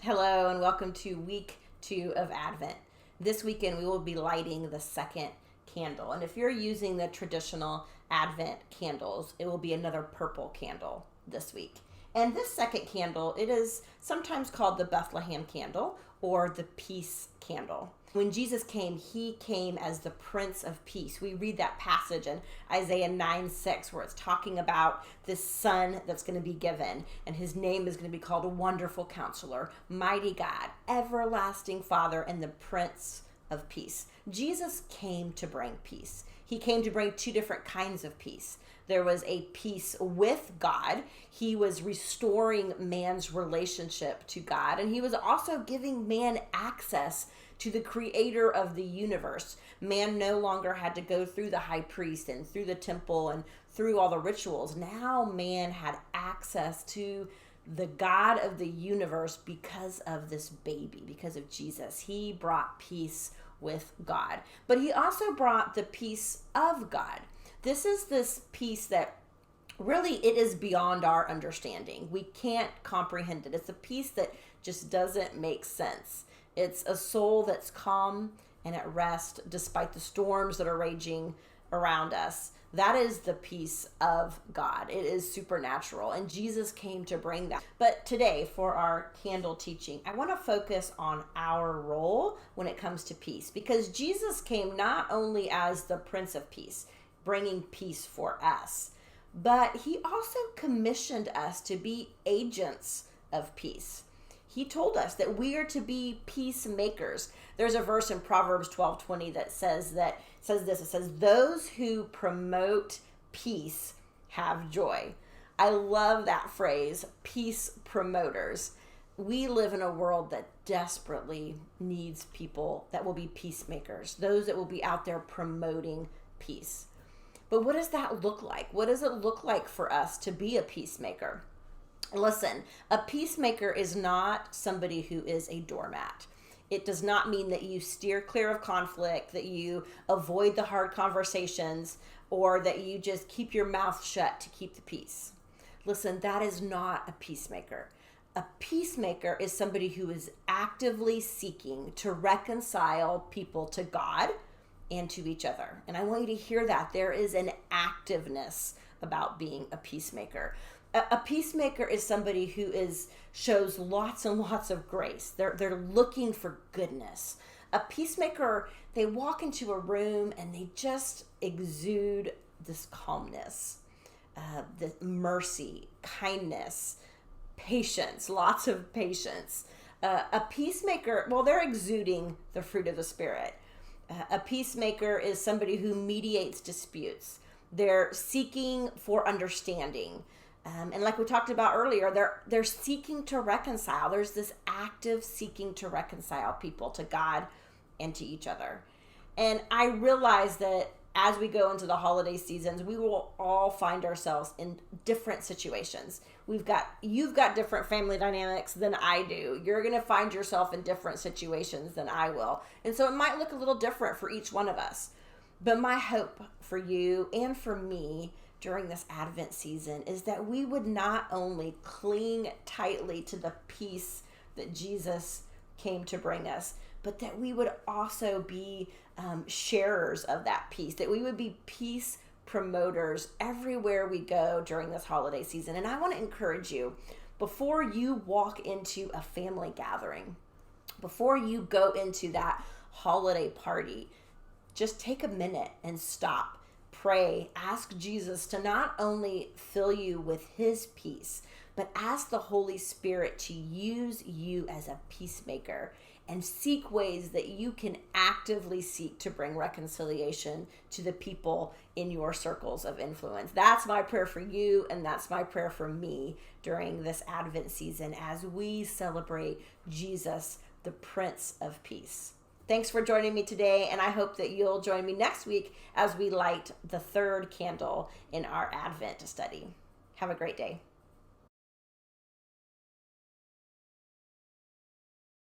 Hello and welcome to week 2 of Advent. This weekend we will be lighting the second candle. And if you're using the traditional Advent candles, it will be another purple candle this week. And this second candle, it is sometimes called the Bethlehem candle or the peace candle. When Jesus came, he came as the Prince of Peace. We read that passage in Isaiah 9:6 where it's talking about this son that's going to be given, and his name is going to be called a Wonderful Counselor, Mighty God, Everlasting Father, and the Prince of Peace. Jesus came to bring peace. He came to bring two different kinds of peace. There was a peace with God. He was restoring man's relationship to God, and he was also giving man access to the creator of the universe. Man no longer had to go through the high priest and through the temple and through all the rituals. Now man had access to the God of the universe because of this baby, because of Jesus. He brought peace with God, but he also brought the peace of God. This is this peace that really it is beyond our understanding. We can't comprehend it. It's a peace that just doesn't make sense. It's a soul that's calm and at rest despite the storms that are raging around us. That is the peace of God. It is supernatural, and Jesus came to bring that. But today, for our candle teaching, I want to focus on our role when it comes to peace, because Jesus came not only as the Prince of Peace, bringing peace for us, but he also commissioned us to be agents of peace. He told us that we are to be peacemakers. There's a verse in Proverbs 12:20 that says this. It says, "Those who promote peace have joy." I love that phrase, peace promoters. We live in a world that desperately needs people that will be peacemakers, those that will be out there promoting peace. But what does that look like? What does it look like for us to be a peacemaker? Listen, a peacemaker is not somebody who is a doormat. It does not mean that you steer clear of conflict, that you avoid the hard conversations, or that you just keep your mouth shut to keep the peace. Listen, that is not a peacemaker. A peacemaker is somebody who is actively seeking to reconcile people to God and to each other. And I want you to hear that. There is an activeness about being a peacemaker. A peacemaker is somebody who shows lots and lots of grace. They're looking for goodness. A peacemaker, they walk into a room and they just exude this calmness, the mercy, kindness, patience, lots of patience. A peacemaker, well, they're exuding the fruit of the Spirit. A peacemaker is somebody who mediates disputes. They're seeking for understanding. And like we talked about earlier, they're seeking to reconcile. There's this active seeking to reconcile people to God and to each other. And I realize that as we go into the holiday seasons, we will all find ourselves in different situations. You've got different family dynamics than I do. You're going to find yourself in different situations than I will. And so it might look a little different for each one of us. But my hope for you and for me during this Advent season is that we would not only cling tightly to the peace that Jesus came to bring us, but that we would also be sharers of that peace, that we would be peace promoters everywhere we go during this holiday season. And I want to encourage you, before you walk into a family gathering, before you go into that holiday party, just take a minute and stop. Pray, ask Jesus to not only fill you with his peace, but ask the Holy Spirit to use you as a peacemaker and seek ways that you can actively seek to bring reconciliation to the people in your circles of influence. That's my prayer for you, and that's my prayer for me during this Advent season as we celebrate Jesus, the Prince of Peace. Thanks for joining me today, and I hope that you'll join me next week as we light the third candle in our Advent study. Have a great day.